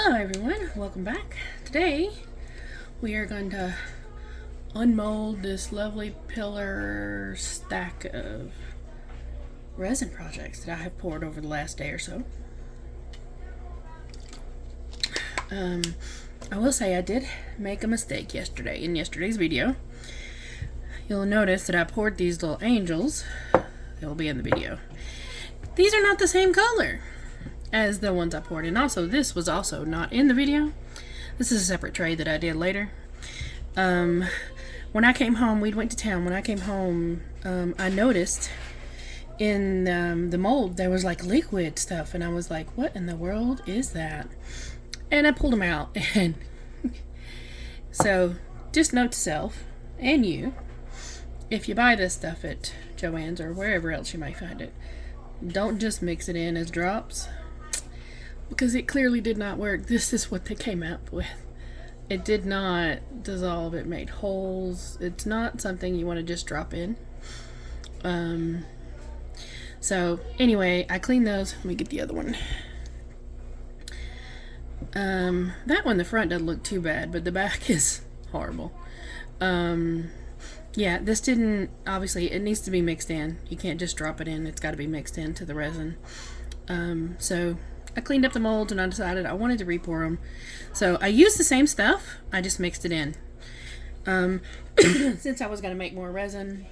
Hello everyone, welcome back. Today we are going to unmold this lovely pillar stack of resin projects that I have poured over the last day or so. I will say I did make a mistake yesterday in yesterday's video. You'll notice that I poured these little angels. They'll be in the video. These are not the same color as the ones I poured in. Also, this was also not in the video. This is a separate tray that I did later. When I came home, we went to town. When I came home, I noticed in the mold there was like liquid stuff, and I was like, what in the world is that? And I pulled them out. And so just note to self and you, if you buy this stuff at Joann's or wherever else you might find it, don't just mix it in as drops, because it clearly did not work. This is what they came up with. It did not dissolve. It made holes. It's not something you want to just drop in. So anyway, I cleaned those. Let me get the other one. That one, the front doesn't look too bad, but the back is horrible. Yeah, this didn't, obviously it needs to be mixed in. You can't just drop it in. It's got to be mixed into the resin. So I cleaned up the molds and I decided I wanted to re-pour them. So I used the same stuff, I just mixed it in. Since I was going to make more resin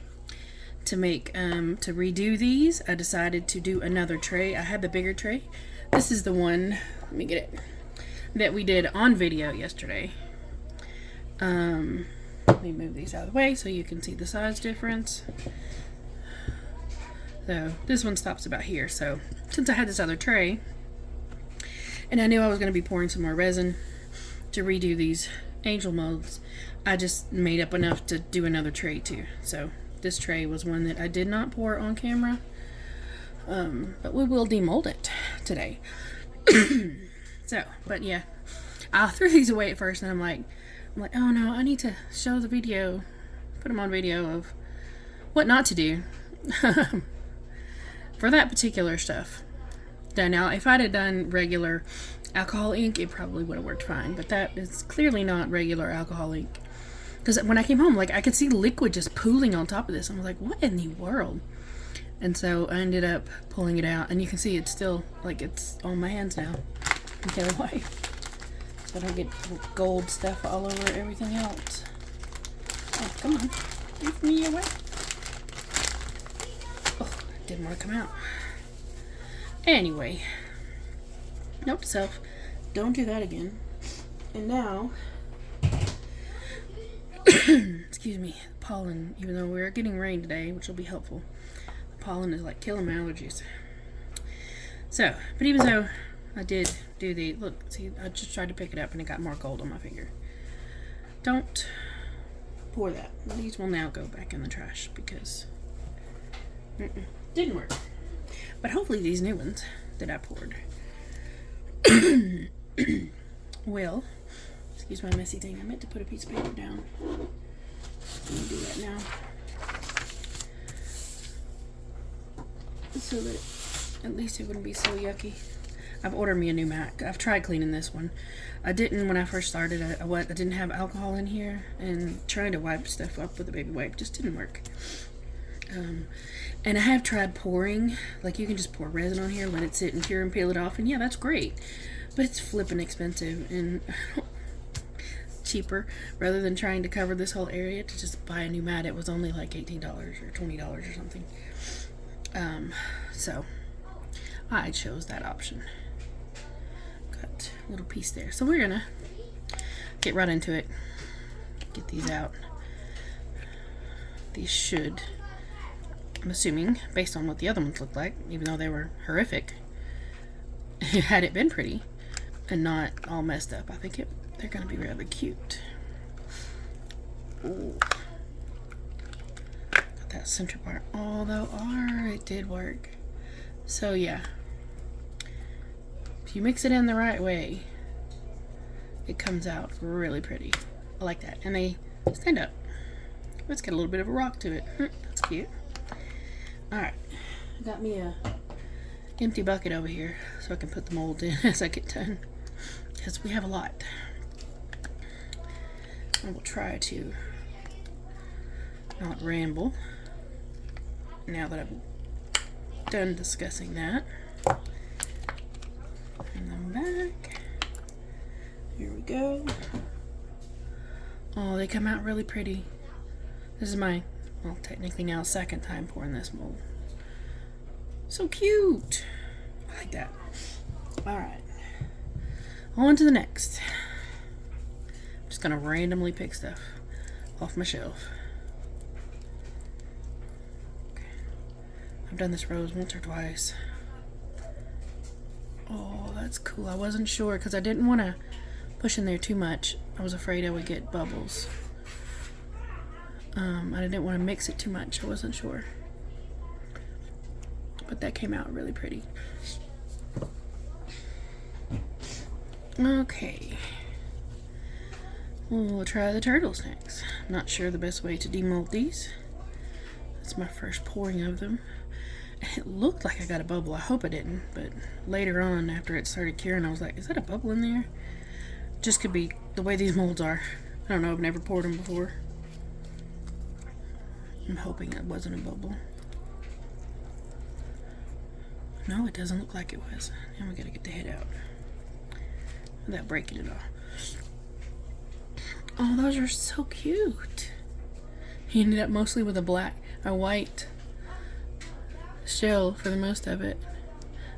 to redo these, I decided to do another tray. I had the bigger tray. This is the one, let me get it, that we did on video yesterday. Let me move these out of the way so you can see the size difference. So this one stops about here. So since I had this other tray, and I knew I was going to be pouring some more resin to redo these angel molds, I just made up enough to do another tray too. So this tray was one that I did not pour on camera, but we will demold it today. So, but yeah, I threw these away at first, and I'm like, oh no, I need to show the video, put them on video of what not to do for that particular stuff. Now, if I'd have done regular alcohol ink, it probably would have worked fine, but that is clearly not regular alcohol ink. Because when I came home, like, I could see liquid just pooling on top of this. I was like, what in the world? And so I ended up pulling it out, and you can see it's still, like, it's on my hands now. Okay, why? So I don't get gold stuff all over everything else. Oh, come on. Leave me away. Oh, it didn't want to come out. Anyway, note to self, don't do that again. And now, excuse me, pollen, even though we're getting rain today, which will be helpful, the pollen is like killing my allergies. So, but even so, I did do the, look, see, I just tried to pick it up and it got more gold on my finger. Don't pour that. These will now go back in the trash because didn't work. But hopefully these new ones that I poured will, excuse my messy thing, I meant to put a piece of paper down. Let me do that now. So that at least it wouldn't be so yucky. I've ordered me a new mat. I've tried cleaning this one. I didn't when I first started. I didn't have alcohol in here, and trying to wipe stuff up with a baby wipe just didn't work. And I have tried pouring, like you can just pour resin on here, let it sit and cure and peel it off, and yeah, that's great, but it's flipping expensive and cheaper. Rather than trying to cover this whole area to just buy a new mat, it was only like $18 or $20 or something. So I chose that option. Got a little piece there, so we're gonna get right into it. Get these out. These should, I'm assuming, based on what the other ones looked like, even though they were horrific, had it been pretty and not all messed up, I think they're going to be rather cute. Ooh. Got that center part, although it did work. So yeah, if you mix it in the right way, it comes out really pretty. I like that. And they stand up. It's got a little bit of a rock to it. That's cute. Alright, I got me a empty bucket over here so I can put the mold in as I get done. because we have a lot. I will try to not ramble now that I'm done discussing that. Bring them back. Here we go. Oh, they come out really pretty. This is my, well, technically now second time pouring this mold. So cute. I like that. Alright. On to the next. I'm just going to randomly pick stuff off my shelf. Okay. I've done this rose once or twice. Oh, that's cool. I wasn't sure because I didn't want to push in there too much. I was afraid I would get bubbles. I didn't want to mix it too much. I wasn't sure. But that came out really pretty. Okay. We'll try the turtles next. I'm not sure the best way to demold these. That's my first pouring of them. It looked like I got a bubble. I hope I didn't, but later on after it started curing I was like, is that a bubble in there? Just could be the way these molds are. I don't know, I've never poured them before. I'm hoping it wasn't a bubble. No, it doesn't look like it was. And we gotta get the head out without breaking it off. Oh, those are so cute. He ended up mostly with a white shell for the most of it,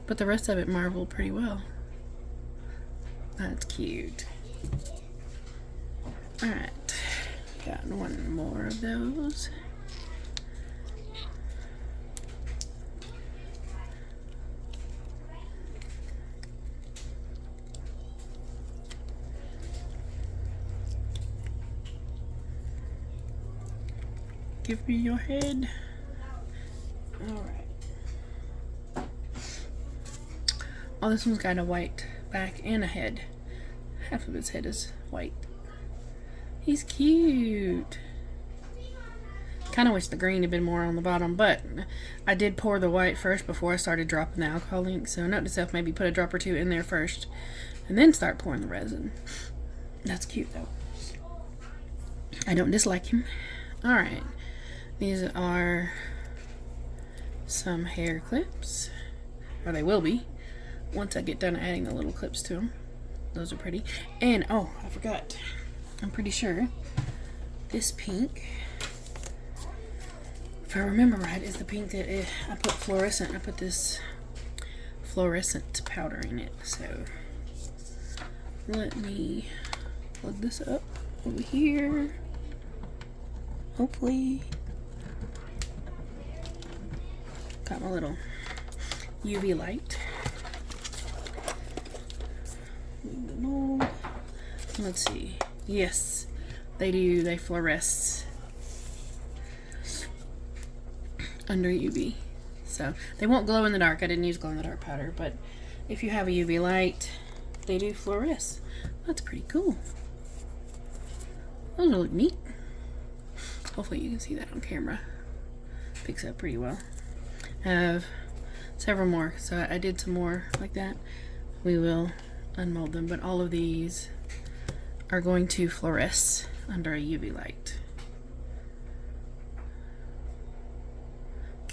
but the rest of it marbled pretty well. That's cute. Alright, got one more of those. Give me your head. Alright. Oh, this one's got a white back and a head. Half of his head is white. He's cute. Kind of wish the green had been more on the bottom, but I did pour the white first before I started dropping the alcohol ink, so note to self, maybe put a drop or two in there first and then start pouring the resin. That's cute though. I don't dislike him. Alright. These are some hair clips, or they will be once I get done adding the little clips to them. Those are pretty. And oh, I forgot. I'm pretty sure this pink, if I remember right, is the pink that I put fluorescent. I put this fluorescent powder in it. So let me plug this up over here. Hopefully. Got my little UV light. Let's see. Yes, they do. They fluoresce under UV. So they won't glow in the dark. I didn't use glow in the dark powder, but if you have a UV light, they do fluoresce. That's pretty cool. Those look neat. Hopefully you can see that on camera. Picks up pretty well. I have several more, so I did some more like that. We will unmold them, but all of these are going to fluoresce under a UV light.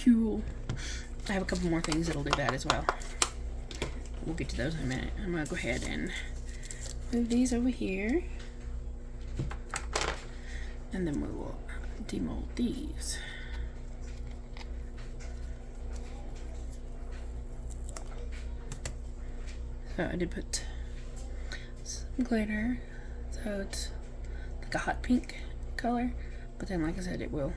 Cool. I have a couple more things that'll do that as well. We'll get to those in a minute. I'm gonna go ahead and move these over here, and then we will demold these. So I did put some glitter, so it's like a hot pink color, but then like I said, it will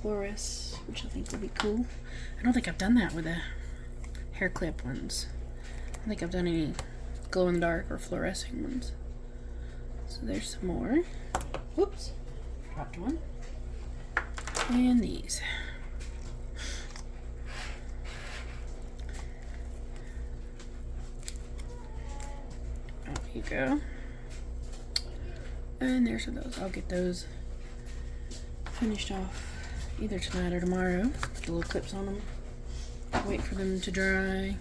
fluoresce, which I think will be cool. I don't think I've done that with the hair clip ones. I don't think I've done any glow in the dark or fluorescing ones. So there's some more. Whoops, dropped one. And these. There you go. And there's those. I'll get those finished off either tonight or tomorrow. Put the little clips on them. Wait for them to dry.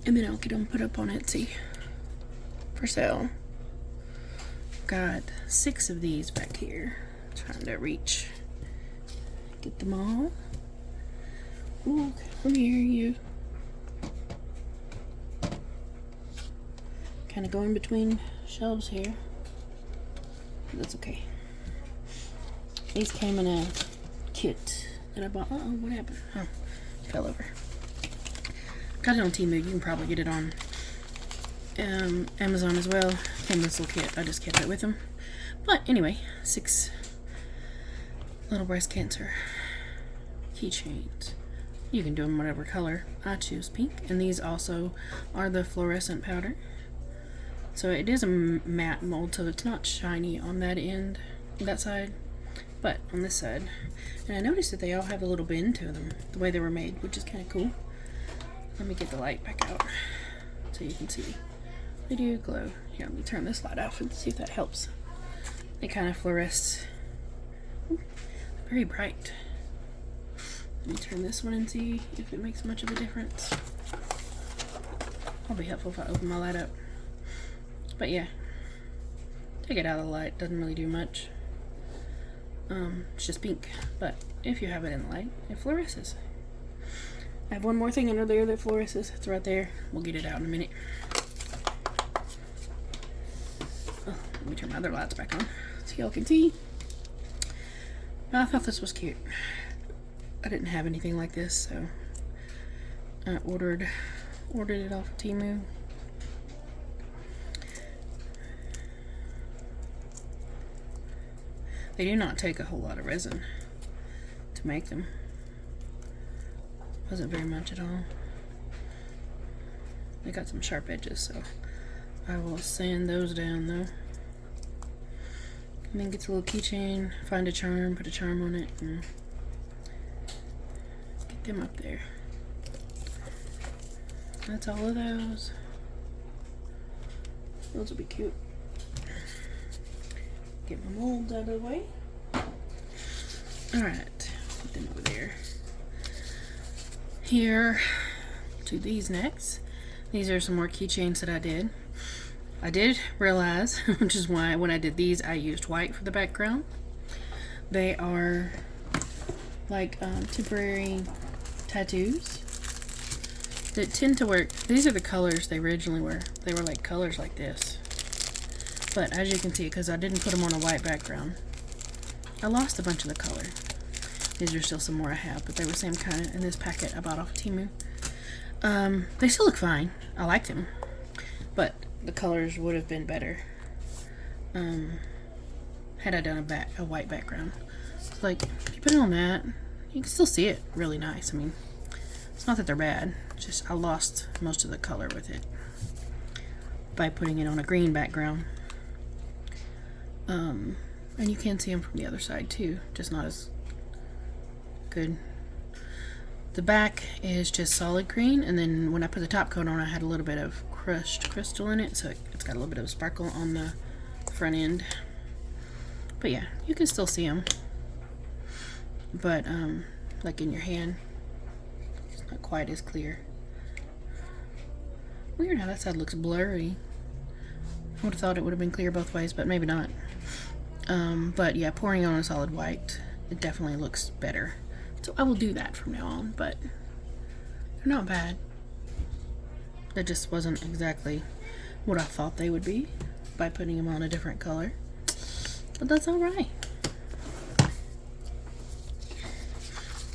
and then I'll get them put up on Etsy for sale. Got 6 of these back here. Trying to get them all. Ooh, come here, you. Kind of going between shelves here. That's okay. These came in a kit that I bought. Uh-oh, what happened? Oh, it fell over. Got it on Temu. You can probably get it on Amazon as well. Came in this little kit. I just kept it with them. But anyway, 6 little breast cancer keychains. You can do them whatever color. I choose pink. And these also are the fluorescent powder. So it is a matte mold, so it's not shiny on that end, that side, but on this side. And I noticed that they all have a little bend to them, the way they were made, which is kind of cool. Let me get the light back out so you can see. They do glow. Here, let me turn this light off and see if that helps. They kind of fluoresce. Very bright. Let me turn this one and see if it makes much of a difference. It'll be helpful if I open my light up. But yeah, take it out of the light, doesn't really do much. It's just pink, but if you have it in the light, it fluoresces. I have one more thing under there that fluoresces. It's right there. We'll get it out in a minute. Oh, let me turn my other lights back on so y'all can see. I thought this was cute. I didn't have anything like this, so I ordered it off of Temu. They do not take a whole lot of resin to make them. Wasn't very much at all. They got some sharp edges, so I will sand those down though. And then get a little keychain, find a charm, put a charm on it, and get them up there. That's all of those. Those will be cute. Get my molds out of the way. Alright, put them over there. Here, do these next. These are some more keychains that I did. I did realize, which is why when I did these, I used white for the background. They are like temporary tattoos that tend to work. These are the colors they originally were. They were like colors like this. But as you can see, because I didn't put them on a white background, I lost a bunch of the color. These are still some more I have, but they were the same kind of in this packet I bought off of Temu. They still look fine. I like them. But the colors would have been better had I done a white background. So like, if you put it on that, you can still see it really nice. I mean, it's not that they're bad. It's just I lost most of the color with it by putting it on a green background. And you can see them from the other side too, just not as good. The back is just solid green, and then when I put the top coat on, I had a little bit of crushed crystal in it, so it's got a little bit of sparkle on the front end. But yeah, you can still see them. But like in your hand, it's not quite as clear. Weird how that side looks blurry. I would have thought it would have been clear both ways, but maybe not. But yeah, pouring on a solid white, it definitely looks better. So I will do that from now on, but they're not bad. That just wasn't exactly what I thought they would be by putting them on a different color. But that's alright.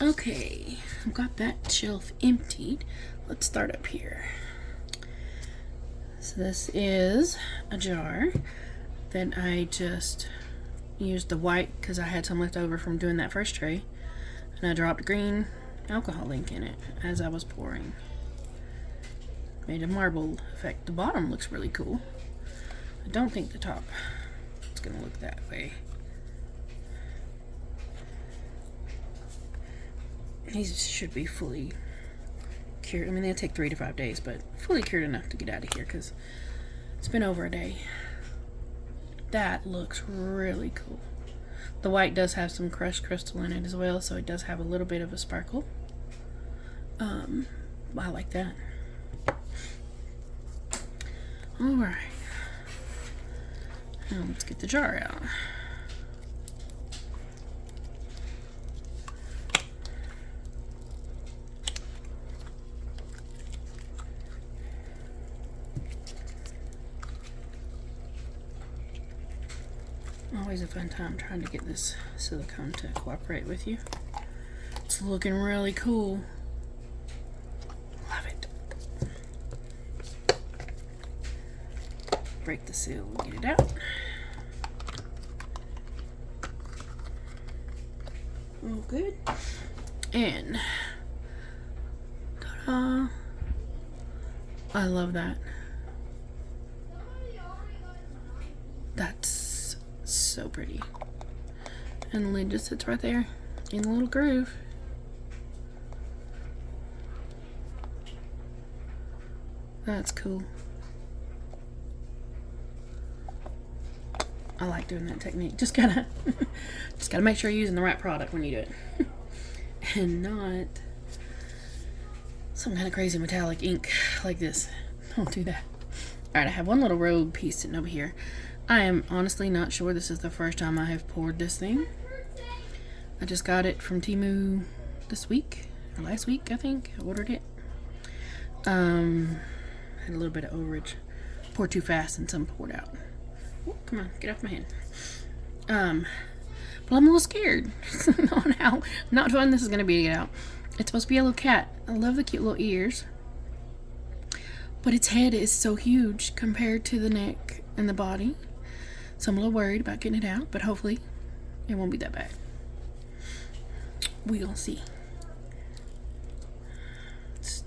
Okay, I've got that shelf emptied. Let's start up here. So this is a jar that I just used the white because I had some left over from doing that first tray, and I dropped green alcohol ink in it as I was pouring. Made a marble effect. The bottom looks really cool. I don't think the top is gonna look that way. These should be fully cured. I mean, they take 3 to 5 days, but fully cured enough to get out of here because it's been over a day. That looks really cool. The white does have some crushed crystal in it as well, so it does have a little bit of a sparkle. I like that. Alright. Now let's get the jar out. Always a fun time trying to get this silicone to cooperate with you. It's looking really cool. Love it. Break the seal and get it out. All good. And ta-da! I love that. That's so pretty. And the lid just sits right there in the little groove. That's cool. I like doing that technique. Just gotta make sure you're using the right product when you do it. And not some kind of crazy metallic ink like this. Don't do that. Alright, I have one little rogue piece sitting over here. I am honestly not sure this is the first time I have poured this thing. I just got it from Temu this week, or last week I think. I ordered it. Had a little bit of overage. Poured too fast and some poured out. Oh, come on, get off my hand. But I'm a little scared on how not fun this is going to be to get out. It's supposed to be a little cat. I love the cute little ears. But its head is so huge compared to the neck and the body. So I'm a little worried about getting it out, but hopefully it won't be that bad. We'll see. It's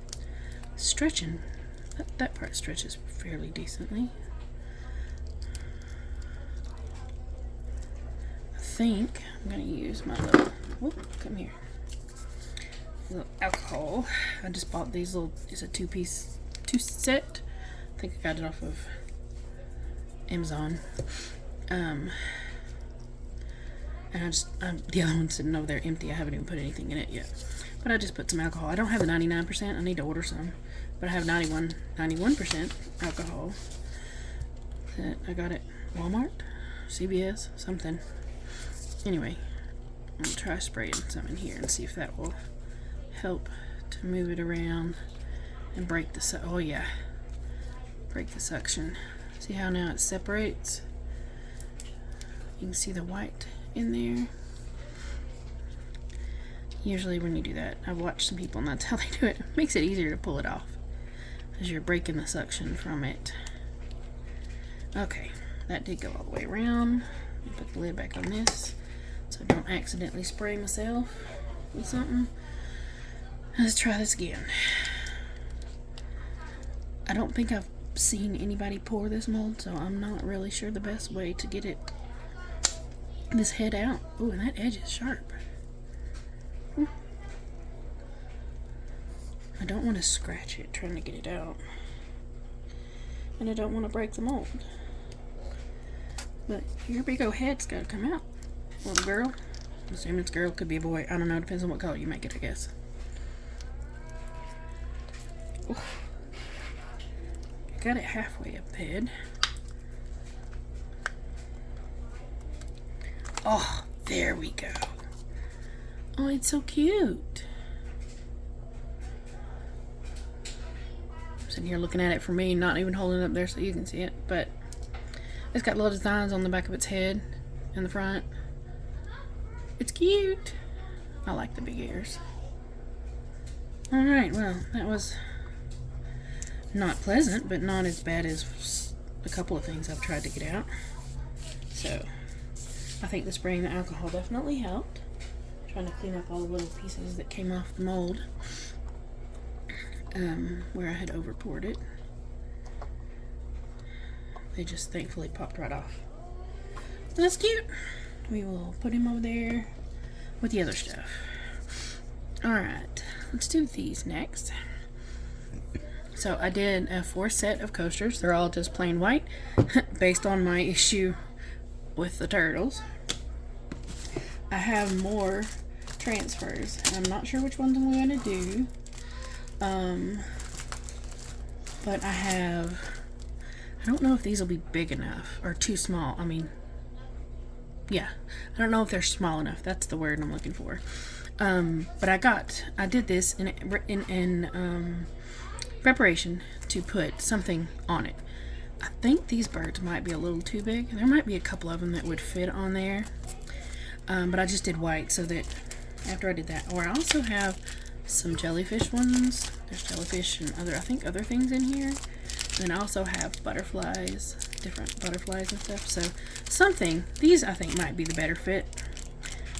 stretching. That part stretches fairly decently. I think I'm going to use my little, come here, little alcohol. I just bought these little, it's a two set. I think I got it off of Amazon. And the other one's sitting over there empty. I haven't even put anything in it yet. But I just put some alcohol. I don't have the 99%. I need to order some. But I have 91% alcohol that I got at Walmart, CVS, something. Anyway, I'm going to try spraying some in here and see if that will help to move it around and break the, oh yeah, break the suction. See how now it separates? You can see the white in there. Usually when you do that, I've watched some people and that's how they do it. It makes it easier to pull it off as you're breaking the suction from it. Okay, that did go all the way around. Put the lid back on this so I don't accidentally spray myself with something. Let's try this again. I don't think I've seen anybody pour this mold, so I'm not really sure the best way to get this head out. Ooh, and that edge is sharp. Ooh. I don't want to scratch it trying to get it out, and I don't want to break the mold. But your big old head's got to come out. Little girl. I'm assuming it's a girl, could be a boy. I don't know, depends on what color you make it, I guess. Ooh. I got it halfway up the head. Oh, there we go. Oh, it's so cute. I'm sitting here looking at it for me, not even holding it up there so you can see it, but it's got little designs on the back of its head and the front. It's cute. I like the big ears. Alright, well, that was not pleasant, but not as bad as a couple of things I've tried to get out. So, I think the spraying the alcohol definitely helped. Trying to clean up all the little pieces that came off the mold where I had over poured it. They just thankfully popped right off. So that's cute. We will put him over there with the other stuff. Alright, let's do these next. So I did a 4 set of coasters. They're all just plain white based on my issue with the turtles. I have more transfers. I'm not sure which ones I'm going to do. But I have don't know if these will be big enough or too small. I mean, yeah, I don't know if they're small enough. That's the word I'm looking for. But I did this in preparation to put something on it. I think these birds might be a little too big. There might be a couple of them that would fit on there. But I just did white so that after I did that, or I also have some jellyfish ones. There's jellyfish and other things in here. And then I also have butterflies, different butterflies and stuff. So something, these I think might be the better fit,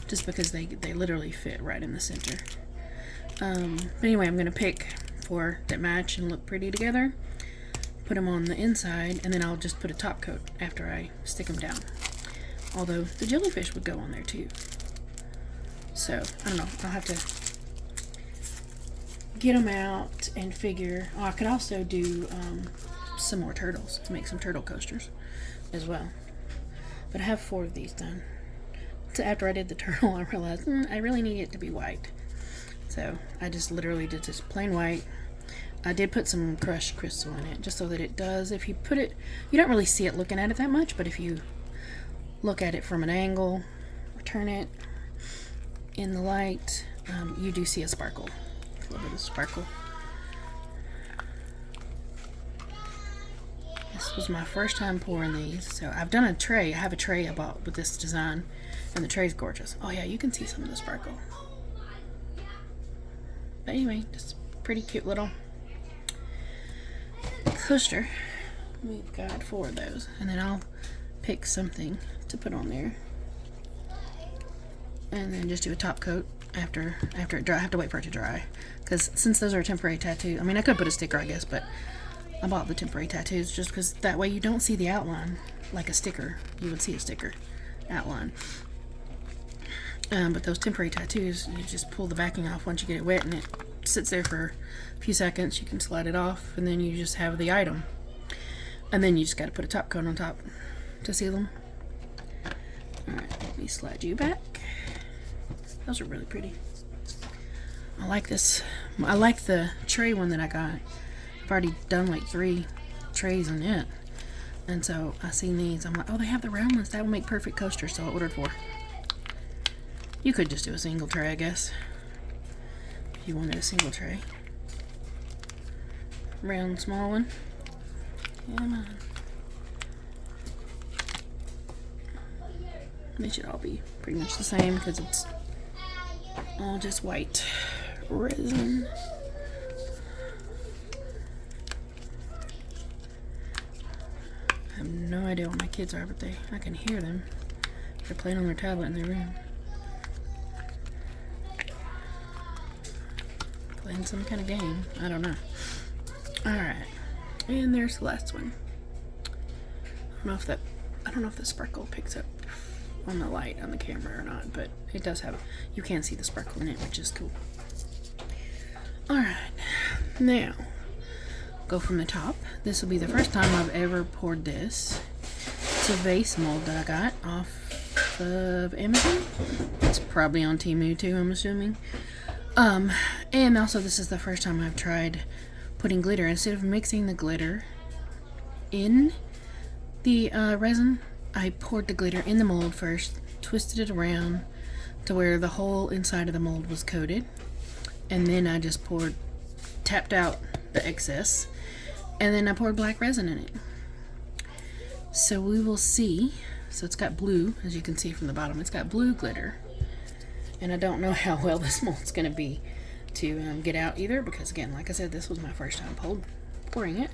just because they literally fit right in the center. But anyway, I'm going to pick 4 that match and look pretty together, put them on the inside, and then I'll just put a top coat after I stick them down. Although the jellyfish would go on there too. So, I don't know, I'll have to get them out and figure. Oh, I could also do some more turtles, to make some turtle coasters as well. But I have 4 of these done. So after I did the turtle, I realized I really need it to be white. So I just literally did just plain white. I did put some crushed crystal in it, just so that it does, if you put it, you don't really see it looking at it that much, but if you look at it from an angle, or turn it in the light, you do see a sparkle. A little bit of sparkle. This was my first time pouring these, so I've done a tray. I have a tray I bought with this design, and the tray's gorgeous. Oh yeah, you can see some of the sparkle. But anyway, just pretty cute little coaster. We've got 4 of those, and then I'll pick something to put on there, and then just do a top coat after it dry. I have to wait for it to dry, because since those are a temporary tattoo, I mean I could put a sticker I guess, but I bought the temporary tattoos just because that way you don't see the outline like a sticker. You would see a sticker outline. But those temporary tattoos, you just pull the backing off once you get it wet, and it sits there for a few seconds. You can slide it off, and then you just have the item. And then you just got to put a top coat on top to seal them. Alright, let me slide you back. Those are really pretty. I like this. I like the tray one that I got. I've already done like 3 trays in it. And so I seen these. I'm like, oh, they have the round ones. That will make perfect coasters, so I ordered 4. You could just do a single tray, I guess, if you wanted a single tray. Round, small one. Come on. They should all be pretty much the same because it's all just white resin. I have no idea what my kids are, but I can hear them. They're playing on their tablet in their room. Playing some kind of game. I don't know. Alright. And there's the last one. I don't know if the sparkle picks up on the light on the camera or not, but it does have, you can see the sparkle in it, which is cool. Alright. Now, go from the top. This will be the first time I've ever poured this. It's a vase mold that I got off of Amazon. It's probably on Temu too, I'm assuming. And also this is the first time I've tried putting glitter. Instead of mixing the glitter in the resin, I poured the glitter in the mold first, twisted it around to where the whole inside of the mold was coated, and then I just tapped out the excess, and then I poured black resin in it. So we will see. So it's got blue, as you can see from the bottom. It's got blue glitter, and I don't know how well this mold's going to be to get out either, because again, like I said, this was my first time pouring it.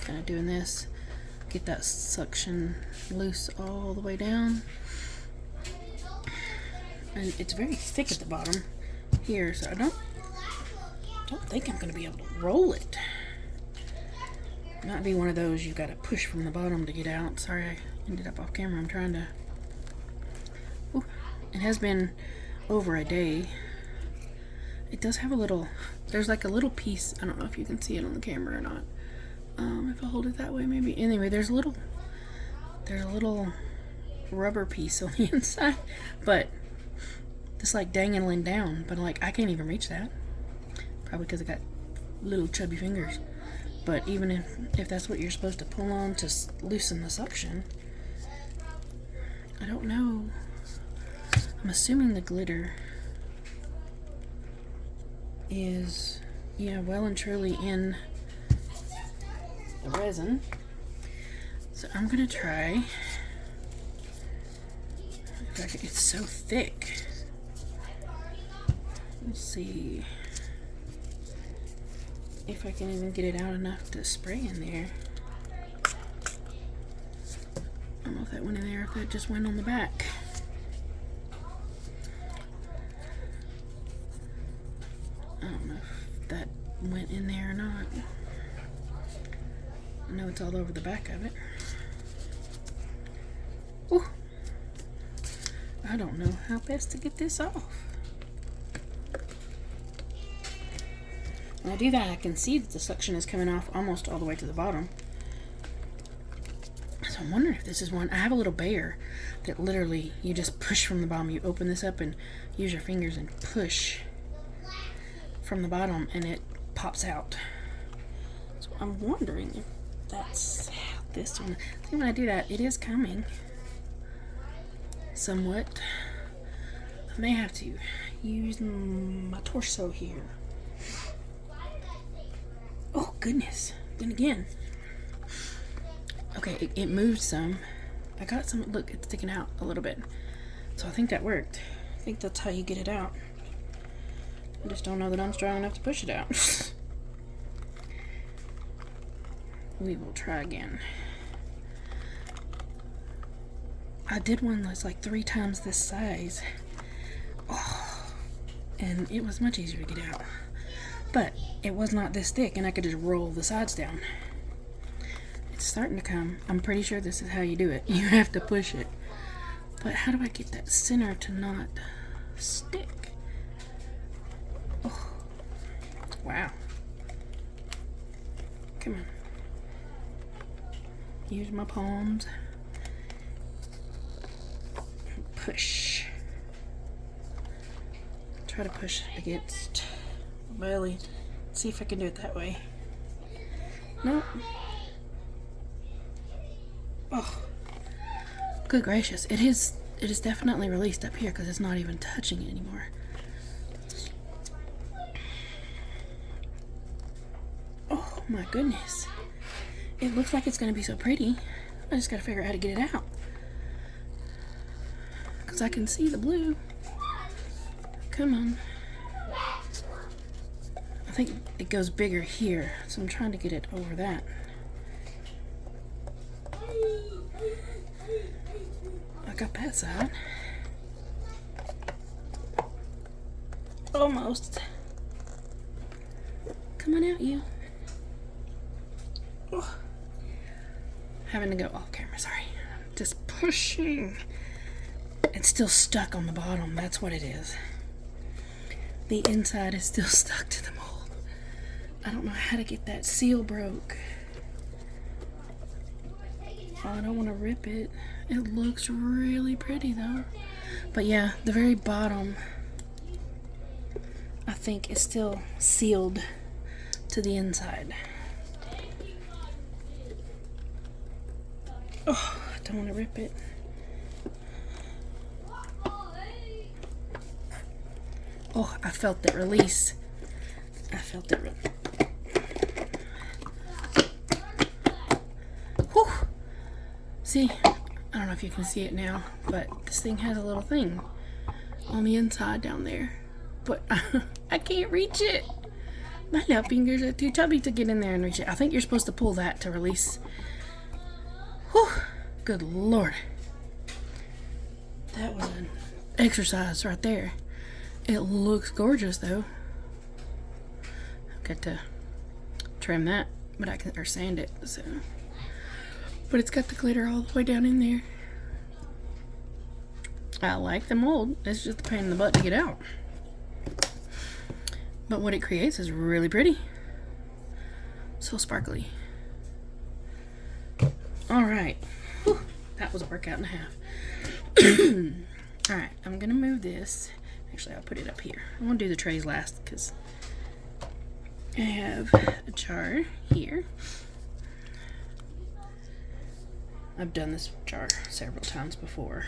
Kind of doing this, get that suction loose all the way down, and it's very thick at the bottom here, so I don't think I'm going to be able to roll it. Might be one of those you've got to push from the bottom to get out. Sorry, I ended up off camera. I'm trying to. Ooh, it has been over a day. It does have a little. There's like a little piece. I don't know if you can see it on the camera or not. If I hold it that way, maybe. Anyway, there's a little rubber piece on the inside, but it's like dangling down. But like I can't even reach that. Probably because I got little chubby fingers. But even if that's what you're supposed to pull on to loosen the suction, I don't know. I'm assuming the glitter is, yeah, well and truly in the resin. So I'm gonna try. In fact, it's so thick. Let's see if I can even get it out enough to spray in there. I don't know if that went in there or if that just went on the back. I don't know if that went in there or not. I know it's all over the back of it. Ooh. I don't know how best to get this off. When I do that, I can see that the suction is coming off almost all the way to the bottom. So I'm wondering if this is one. I have a little bear that literally you just push from the bottom. You open this up and use your fingers and push from the bottom and it pops out. So I'm wondering if that's this one. See, when I do that, it is coming somewhat. I may have to use my torso here. Oh goodness, then again. Okay, it moved some. I got some, look, it's sticking out a little bit. So I think that worked. I think that's how you get it out. I just don't know that I'm strong enough to push it out. We will try again. I did one that's like 3 times this size. Oh, and it was much easier to get out. But it was not this thick and I could just roll the sides down. It's starting to come. I'm pretty sure this is how you do it. You have to push it. But how do I get that center to not stick? Oh, wow. Come on. Use my palms. Push. Try to push against my belly. See if I can do it that way. Nope. Oh, good gracious! It is definitely released up here because it's not even touching it anymore. Oh my goodness! It looks like it's going to be so pretty. I just got to figure out how to get it out because I can see the blue. Come on. I think it goes bigger here, so I'm trying to get it over that. I got that side. Almost. Come on out, you. Oh. Having to go off camera, sorry. Just pushing. It's still stuck on the bottom, that's what it is. The inside is still stuck to the mold. I don't know how to get that seal broke. Oh, I don't want to rip it. It looks really pretty though. But yeah, the very bottom I think is still sealed to the inside. Oh, I don't want to rip it. Oh, I felt it release. I felt it release. Whew. See, I don't know if you can see it now, but this thing has a little thing on the inside down there. But I can't reach it. My little fingers are too chubby to get in there and reach it. I think you're supposed to pull that to release. Whew. Good Lord. That was an exercise right there. It looks gorgeous though. I've got to trim that, but I can, or sand it, so. But it's got the glitter all the way down in there. I like the mold. It's just a pain in the butt to get out. But what it creates is really pretty. So sparkly. Alright. That was a workout and a half. Alright, I'm going to move this. Actually, I'll put it up here. I'm going to do the trays last because I have a jar here. I've done this jar several times before.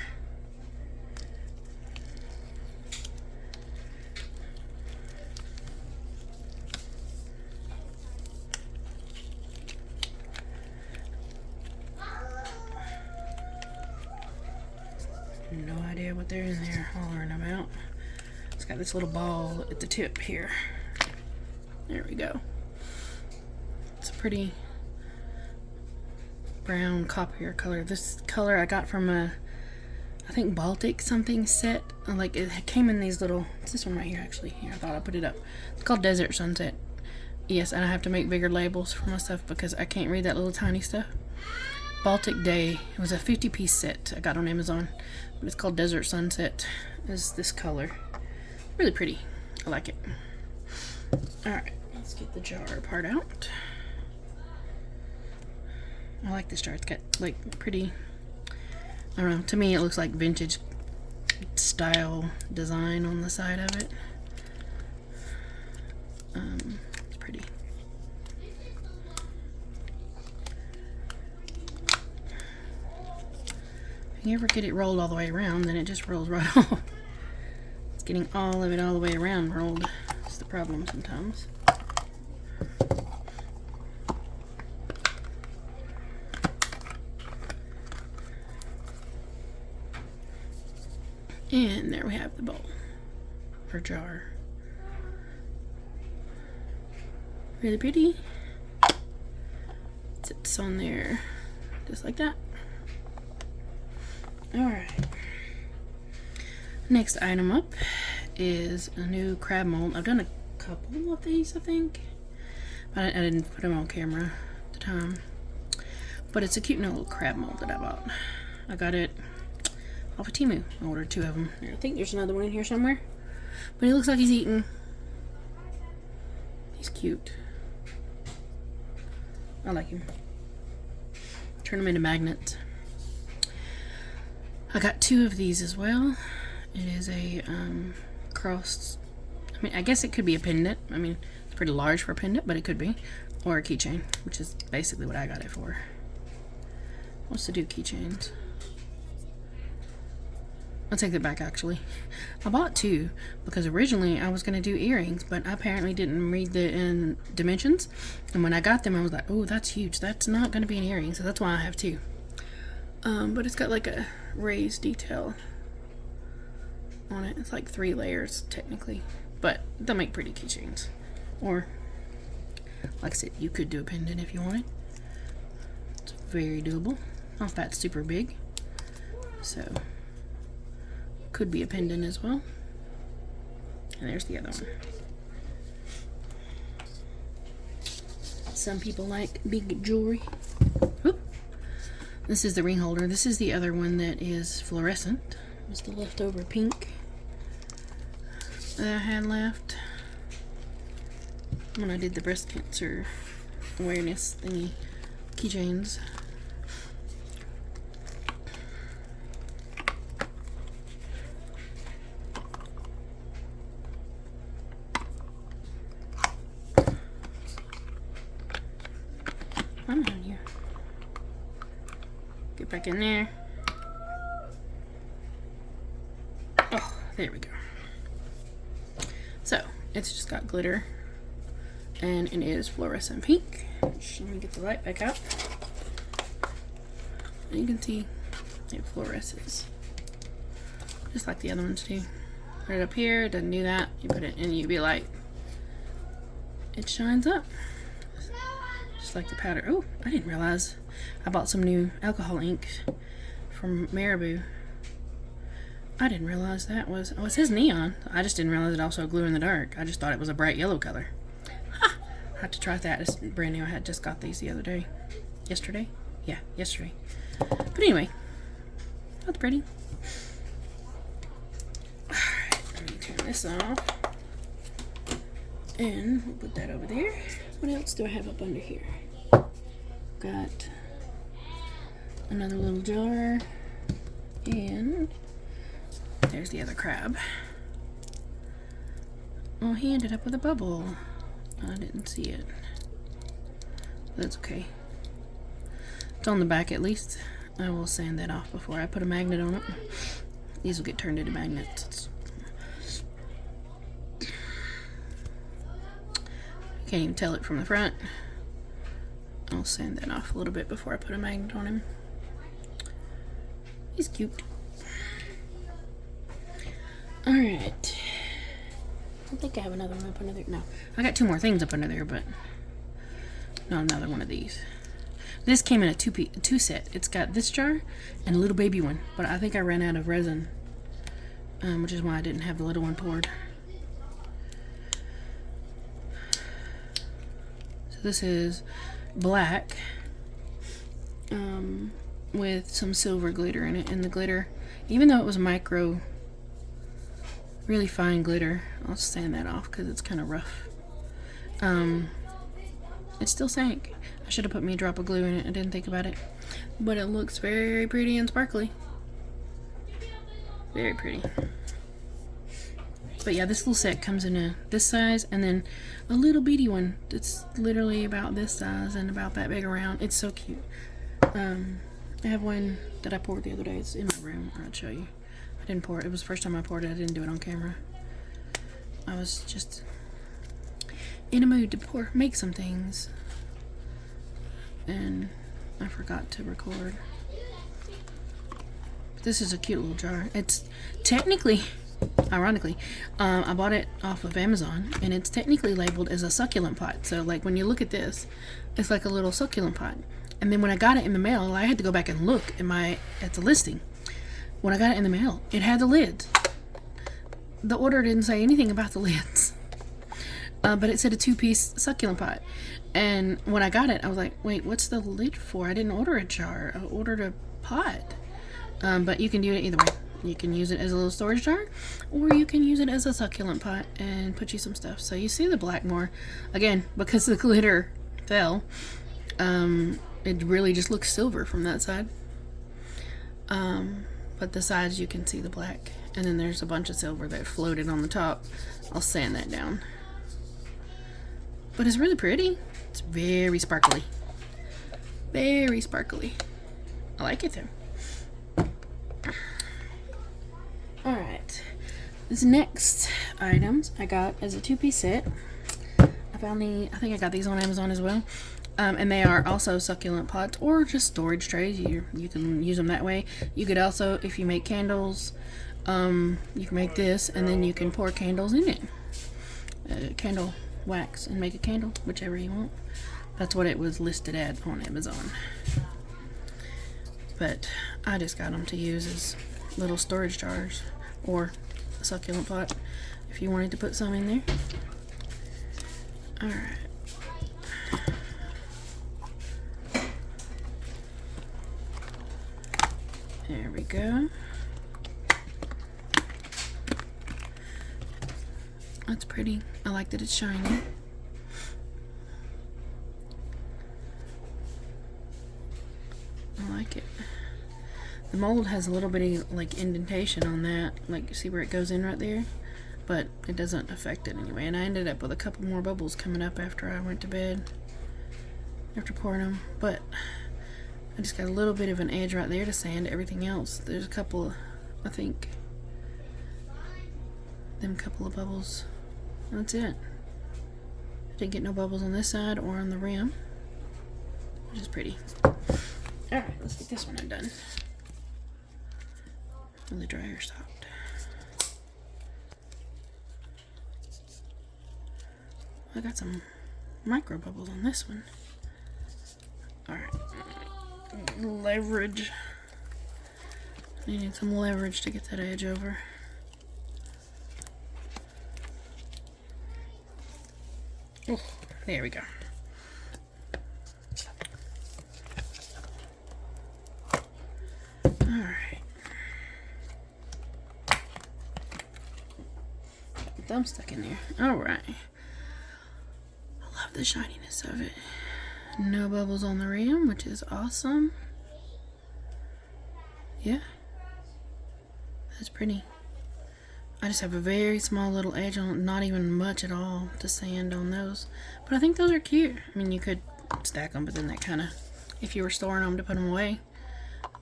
No idea what they're in there hollering about. It's got this little ball at the tip here. There we go. It's a pretty brown copper color. This color I got from a, I think Baltic something set. Like it came in these little, it's this one right here actually. Here, I thought I put it up. It's called Desert Sunset. Yes, and I have to make bigger labels for my stuff because I can't read that little tiny stuff. Baltic Day. It was a 50-piece set I got on Amazon. But it's called Desert Sunset. Is this color. Really pretty. I like it. Alright, let's get the jar part out. I like this jar. It's got like pretty, I don't know, to me it looks like vintage style design on the side of it. It's pretty. If you ever get it rolled all the way around, then it just rolls right off. It's getting all of it all the way around rolled. It's the problem sometimes. And there we have the bowl, or jar. Really pretty. It sits on there just like that. Alright. Next item up is a new crab mold. I've done a couple of these, I think. I didn't put them on camera at the time. But it's a cute little crab mold that I bought. I got it off of Temu. I ordered 2 of them. I think there's another one in here somewhere. But he looks like he's eating. He's cute. I like him. Turn them into magnets. I got 2 of these as well. It is a cross. I mean, I guess it could be a pendant. I mean, it's pretty large for a pendant, but it could be. Or a keychain, which is basically what I got it for. What's to do keychains? I'll take that back actually. I bought 2 because originally I was going to do earrings, but I apparently didn't read the dimensions. And when I got them, I was like, oh, that's huge. That's not going to be an earring, so that's why I have 2. But it's got like a raised detail on it. It's like 3 layers technically, but they'll make pretty keychains. Or, like I said, you could do a pendant if you wanted. It's very doable. Not that super big, so could be a pendant as well. And there's the other one. Some people like big jewelry. Whoop. This is the ring holder. This is the other one that is fluorescent. It was the leftover pink that I had left when I did the breast cancer awareness thingy keychains. Come on, you. Get back in there. Oh, there we go. So, it's just got glitter. And it is fluorescent pink. Let me get the light back out. And you can see it fluoresces. Just like the other ones do. Put it up here, it doesn't do that. You put it in UV light. It shines up. Just like the powder. Oh, I didn't realize I bought some new alcohol ink from Marabou. I didn't realize that was, oh, it says neon. I just didn't realize it also glue in the dark. I just thought it was a bright yellow color. Ha! I have to try that. It's brand new. I had just got these the other day. Yesterday? Yeah, yesterday. But anyway, that's pretty. Alright, let me turn this off. And we'll put that over there. What else do I have up under here? Got another little jar. And there's the other crab. Oh, he ended up with a bubble. I didn't see it. That's okay. It's on the back at least. I will sand that off before I put a magnet on it. These will get turned into magnets. Can't even tell it from the front. I'll sand that off a little bit before I put a magnet on him. He's cute. Alright. I think I have another one up under there. No, I got 2 more things up under there, but not another one of these. This came in a two set. It's got this jar and a little baby one, but I think I ran out of resin, which is why I didn't have the little one poured. So this is black with some silver glitter in it, and the glitter, even though it was micro, really fine glitter, I'll sand that off because it's kind of rough. It still sank. I should have put me a drop of glue in it. I didn't think about it, but it looks very pretty and sparkly. Very pretty. But yeah, this little set comes in this size, and then a little bitty one that's literally about this size and about that big around. It's so cute. I have one that I poured the other day. It's in my room. I'll show you. I didn't pour it. It was the first time I poured it. I didn't do it on camera. I was just in a mood to make some things, and I forgot to record. This is a cute little jar. It's technically, ironically, I bought it off of Amazon, and it's technically labeled as a succulent pot. So like when you look at this, it's like a little succulent pot. And then when I got it in the mail, I had to go back and look at the listing. When I got it in the mail, it had the lids. The order didn't say anything about the lids, but it said a 2-piece succulent pot. And when I got it, I was like, wait, what's the lid for? I didn't order a jar. I ordered a pot. But you can do it either way. You can use it as a little storage jar, or you can use it as a succulent pot and put you some stuff. So you see the black more. Again, because the glitter fell, it really just looks silver from that side. But the sides you can see the black. And then there's a bunch of silver that floated on the top. I'll sand that down. But it's really pretty. It's very sparkly. Very sparkly. I like it though. Alright. This next items I got as a 2-piece set. I think I got these on Amazon as well. And they are also succulent pots or just storage trays. You can use them that way. You could also, if you make candles, you can make this and then you can pour candles in it. Candle wax and make a candle, whichever you want. That's what it was listed at on Amazon. But I just got them to use as little storage jars or a succulent pot if you wanted to put some in there. Alright. There we go. That's pretty. I like that it's shiny. I like it. The mold has a little bitty like indentation on that, like see where it goes in right there, but it doesn't affect it anyway. And I ended up with a couple more bubbles coming up after I went to bed, after pouring them, but I just got a little bit of an edge right there to sand everything else. There's a couple, I think, them couple of bubbles. That's it. I didn't get no bubbles on this side or on the rim, which is pretty. Alright, let's get this one undone. When the dryer stopped. I got some micro bubbles on this one. Alright. Leverage. I need some leverage to get that edge over. Oh, there we go. Alright. Thumb stuck in there. Alright. I love the shininess of it. No bubbles on the rim, which is awesome. Yeah. That's pretty. I just have a very small little edge on, not even much at all to sand on those. But I think those are cute. I mean, you could stack them, but then that kind of, if you were storing them to put them away.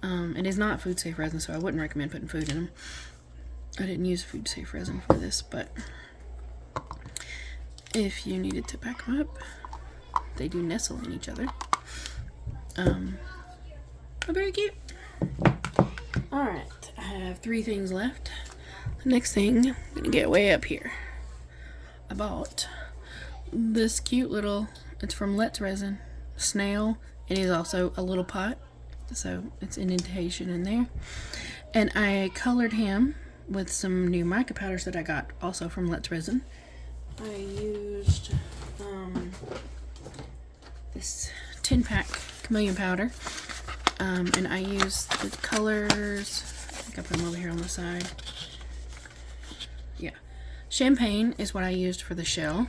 It is not food safe resin, so I wouldn't recommend putting food in them. I didn't use food safe resin for this, but if you needed to pack them up, they do nestle in each other. They're very cute. Alright, I have 3 things left. The next thing, I'm gonna get way up here. I bought this cute little, it's from Let's Resin, snail. It is also a little pot, so it's indentation in there. And I colored him with some new mica powders that I got also from Let's Resin. I used this 10-pack chameleon powder, and I used the colors, I think I put them over here on the side. Yeah, champagne is what I used for the shell,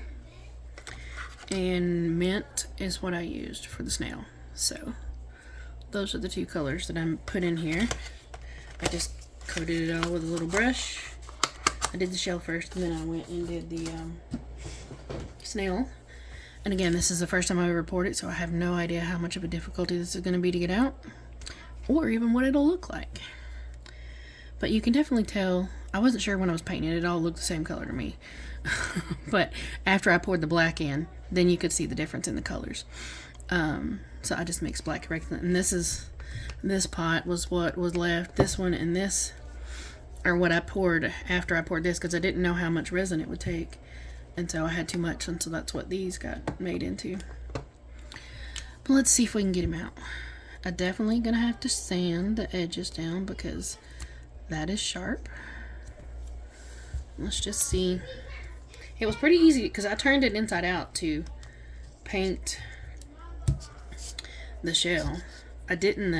and mint is what I used for the snail. So those are the 2 colors that I'm put in here. I just coated it all with a little brush. I did the shell first, and then I went and did the snail. And again, this is the first time I've ever poured it, so I have no idea how much of a difficulty this is going to be to get out, or even what it'll look like. But you can definitely tell. I wasn't sure when I was painting it, it all looked the same color to me. But after I poured the black in, then you could see the difference in the colors. So I just mixed black and this pot was what was left. This one and this are what I poured after I poured this, because I didn't know how much resin it would take, and so I had too much, and so that's what these got made into. But let's see if we can get him out. I'm definitely gonna have to sand the edges down because that is sharp. Let's just see. It was pretty easy because I turned it inside out to paint the shell. I didn't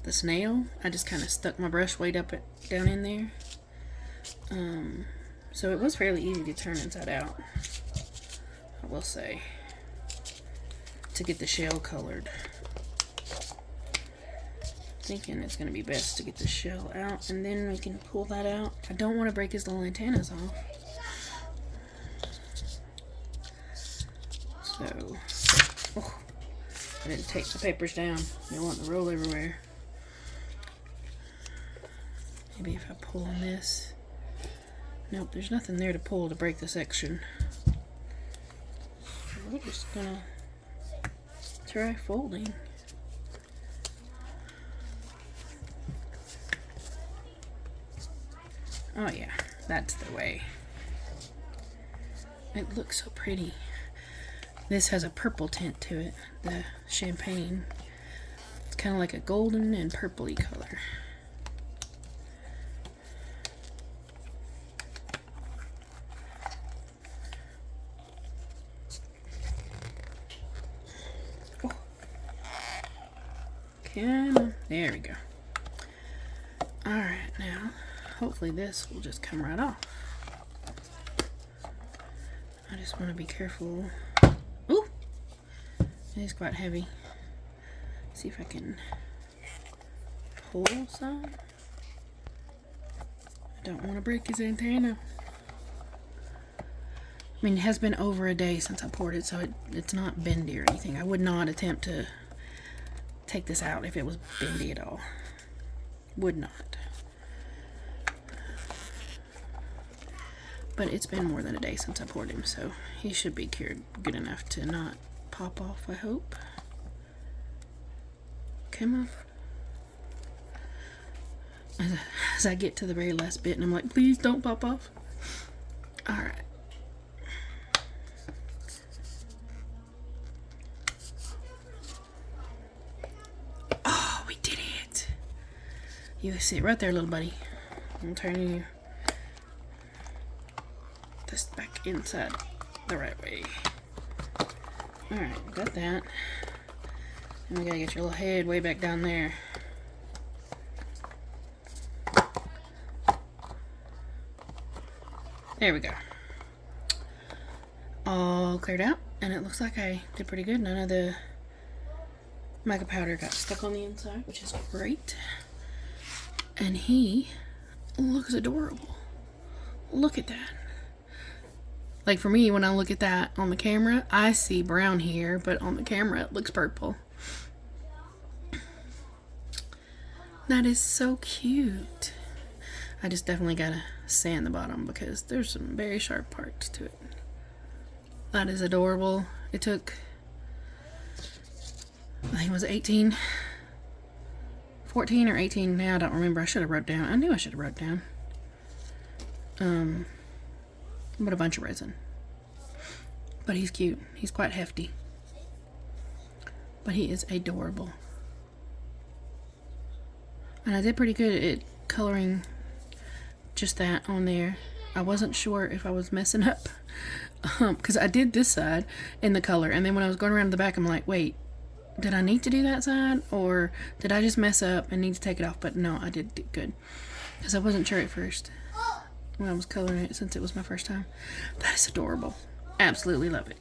the snail. I just kind of stuck my brush weight down in there. So it was fairly easy to turn inside out, I will say, to get the shell colored. Thinking it's going to be best to get the shell out, and then we can pull that out. I don't want to break his little antennas off. So, oh, I didn't take the papers down. They want to roll everywhere. Maybe if I pull on this. Nope, there's nothing there to pull to break the section. So we're just gonna try folding. Oh yeah, that's the way. It looks so pretty. This has a purple tint to it, the champagne. It's kind of like a golden and purpley color. Oh. Come on. There we go. Alright, now hopefully this will just come right off. I just want to be careful. Ooh! It is quite heavy. See if I can pull some. I don't want to break his antenna. I mean, it has been over a day since I poured it, so it's not bendy or anything. I would not attempt to take this out if it was bendy at all. Would not. But it's been more than a day since I poured him, so he should be cured good enough to not pop off, I hope. Come off. As I get to the very last bit, and I'm like, please don't pop off. Alright. Oh, we did it. You sit right there, little buddy. I'm turning you this back inside the right way. Alright, got that. And we gotta get your little head way back down there. There we go. All cleared out, and it looks like I did pretty good. None of the mica powder got stuck on the inside, which is great. And he looks adorable. Look at that. Like for me, when I look at that on the camera, I see brown here, but on the camera it looks purple. That is so cute. I just definitely gotta sand the bottom because there's some very sharp parts to it. That is adorable. It took, I think it was 14 or 18, now I don't remember. I should have wrote down. I knew I should have wrote down. But a bunch of resin. But he's cute. He's quite hefty. But he is adorable. And I did pretty good at coloring just that on there. I wasn't sure if I was messing up. Because I did this side in the color. And then when I was going around the back, I'm like, wait, did I need to do that side? Or did I just mess up and need to take it off? But no, I did good. Because I wasn't sure at first when I was coloring it, since it was my first time. That is adorable. Absolutely love it.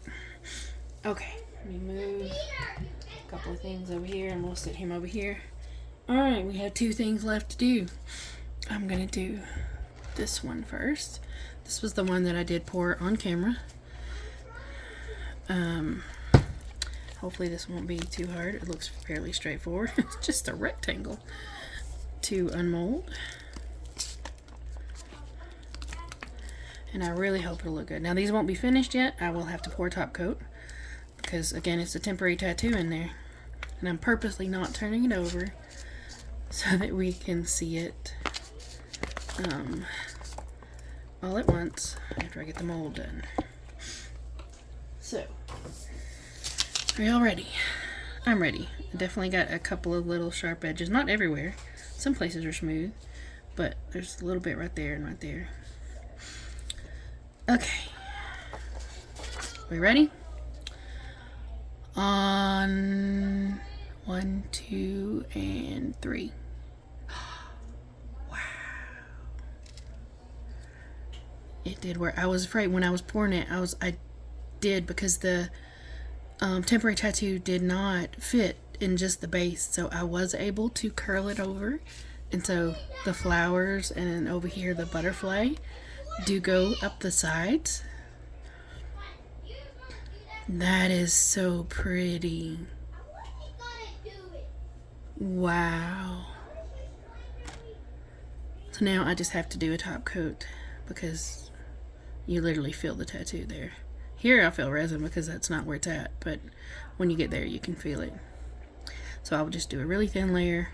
Okay, let me move a couple of things over here and we'll sit him over here. Alright, we have 2 things left to do. I'm gonna do this one first. This was the one that I did pour on camera. Hopefully this won't be too hard. It looks fairly straightforward. It's just a rectangle to unmold. And I really hope it'll look good. Now these won't be finished yet. I will have to pour top coat because again it's a temporary tattoo in there. And I'm purposely not turning it over so that we can see it all at once after I get the mold done. So, are y'all ready? I'm ready. I definitely got a couple of little sharp edges. Not everywhere. Some places are smooth, but there's a little bit right there and right there. Okay. We ready? On 1, 2, and 3. Wow. It did work. I was afraid when I was pouring it, I did because the temporary tattoo did not fit in just the base, so I was able to curl it over, and so the flowers and over here the butterfly do go up the sides. That is so pretty. Wow. So now I just have to do a top coat because you literally feel the tattoo there. Here I feel resin because that's not where it's at, but when you get there you can feel it. So I'll just do a really thin layer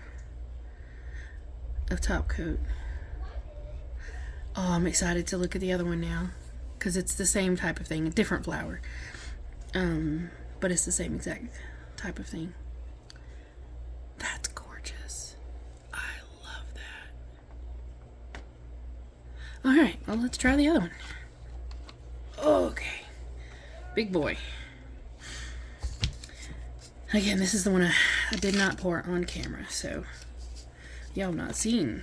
of top coat. Oh, I'm excited to look at the other one now because it's the same type of thing, a different flower, but it's the same exact type of thing. That's gorgeous. I love that. Alright, well let's try the other one. Okay, big boy. Again, this is the one I did not pour on camera, so y'all have not seen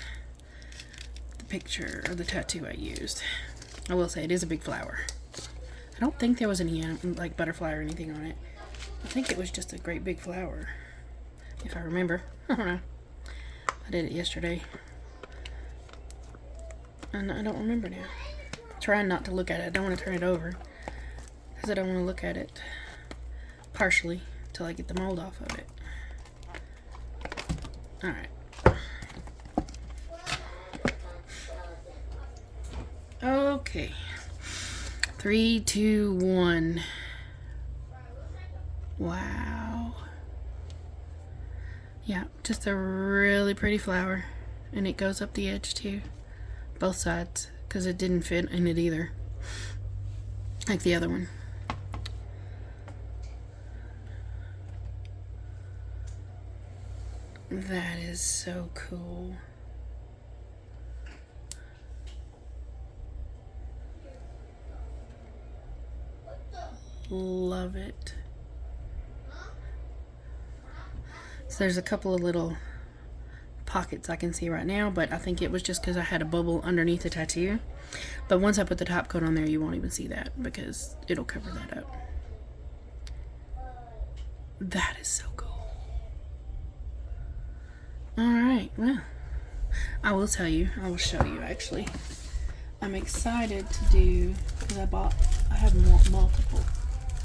the picture of the tattoo I used. I will say it is a big flower. I don't think there was any like butterfly or anything on it. I think it was just a great big flower, if I remember. I don't know. I did it yesterday, and I don't remember now. I'm trying not to look at it. I don't want to turn it over because I don't want to look at it partially till I get the mold off of it. Alright. Okay. 3, 2, 1. Wow. Yeah, just a really pretty flower. And it goes up the edge too. Both sides. Because it didn't fit in it either. Like the other one. That is so cool. Love it. So there's a couple of little pockets I can see right now, but I think it was just because I had a bubble underneath the tattoo. But once I put the top coat on there, you won't even see that because it'll cover that up. That is so cool. Alright, well, I will tell you, I will show you actually. I'm excited to do, because I have multiple.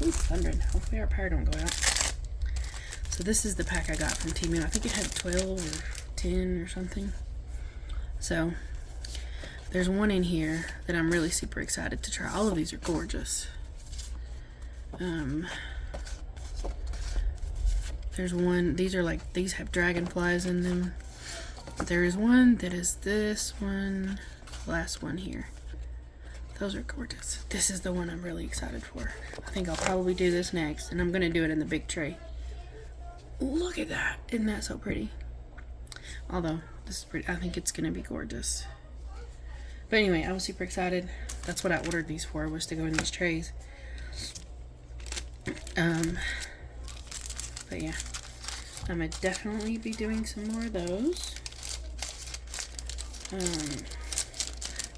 Ooh, thundering. Hopefully our power don't go out. So this is the pack I got from Temu. I think it had 12 or 10 or something. So there's one in here that I'm really super excited to try. All of these are gorgeous. There's one, these have dragonflies in them. There is one that is this one, last one here. Those are gorgeous. This is the one I'm really excited for. I think I'll probably do this next, and I'm gonna do it in the big tray. Look at that. Isn't that so pretty? Although, this is pretty, I think it's gonna be gorgeous. But anyway, I was super excited. That's what I ordered these for, was to go in these trays. But yeah, I'm gonna definitely be doing some more of those.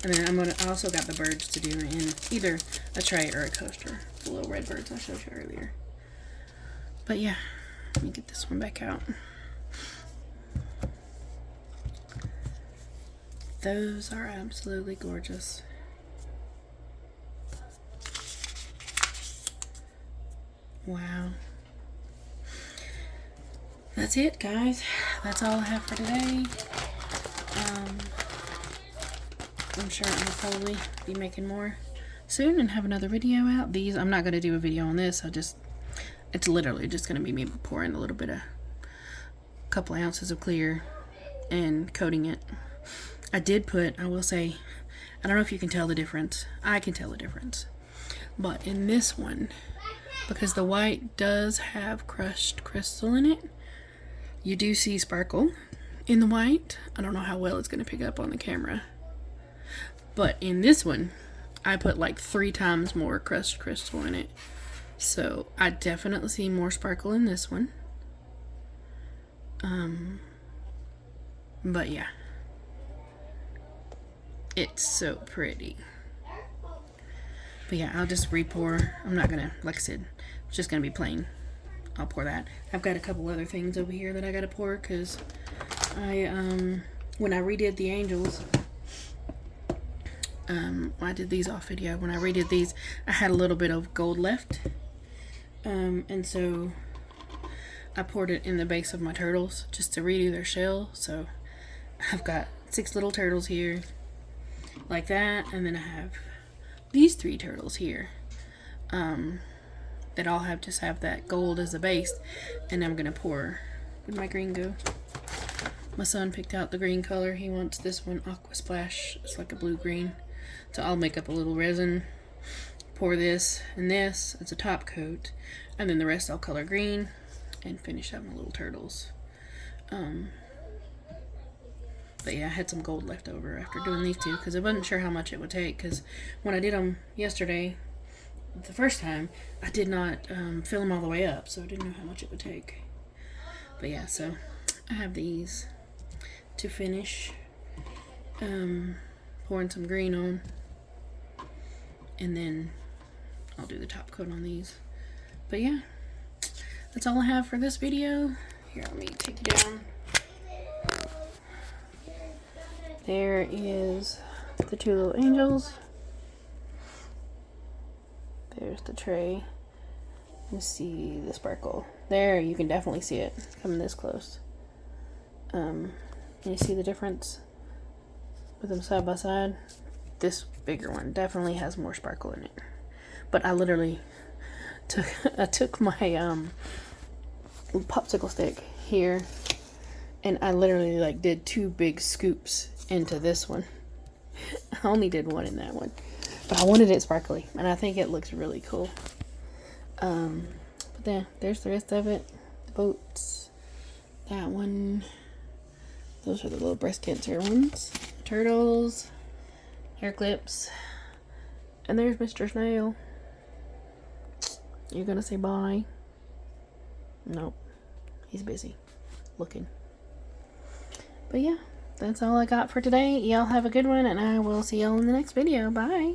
And then I also got the birds to do in either a tray or a coaster. The little red birds I showed you earlier. But yeah, let me get this one back out. Those are absolutely gorgeous. Wow. That's it, guys. That's all I have for today. I'm sure I'll probably be making more soon and have another video out. These, I'm not going to do a video on this. It's literally just going to be me pouring a little bit of, couple ounces of clear and coating it. I will say, I don't know if you can tell the difference. I can tell the difference. But in this one, because the white does have crushed crystal in it, you do see sparkle in the white. I don't know how well it's going to pick up on the camera. But in this one, I put like 3 times more crushed crystal in it. So I definitely see more sparkle in this one. But yeah. It's so pretty. But yeah, I'll just re-pour. I'm not gonna, like I said, it's just gonna be plain. I'll pour that. I've got a couple other things over here that I gotta pour, because when I redid the angels, I did these off video. When I redid these, I had a little bit of gold left. And so I poured it in the base of my turtles just to redo their shell. So I've got 6 little turtles here, like that, and then I have these 3 turtles here that all just have that gold as a base. And I'm gonna pour. Where'd my green go? My son picked out the green color. He wants this one, Aqua Splash. It's like a blue-green. So I'll make up a little resin, pour this and this as a top coat, and then the rest I'll color green and finish up my little turtles. But yeah, I had some gold left over after doing these 2, because I wasn't sure how much it would take, because when I did them yesterday, the first time, I did not fill them all the way up, so I didn't know how much it would take. But yeah, so I have these to finish. Pouring some green on, and then I'll do the top coat on these. But yeah, that's all I have for this video. Here, let me take you down. There is the 2 little angels. There's the tray. You see the sparkle. There, you can definitely see it coming this close. And you see the difference with them side by side. This bigger one definitely has more sparkle in it. But I literally took my popsicle stick here, and I literally like did 2 big scoops into this one. I only did 1 in that one, but I wanted it sparkly, and I think it looks really cool. But then there's the rest of it. The boats, that one. Those are the little breast cancer ones. Turtles, hair clips, and there's Mr. Snail. You gonna say bye? Nope, he's busy looking. But yeah, that's all I got for today. Y'all have a good one, and I will see y'all in the next video. Bye.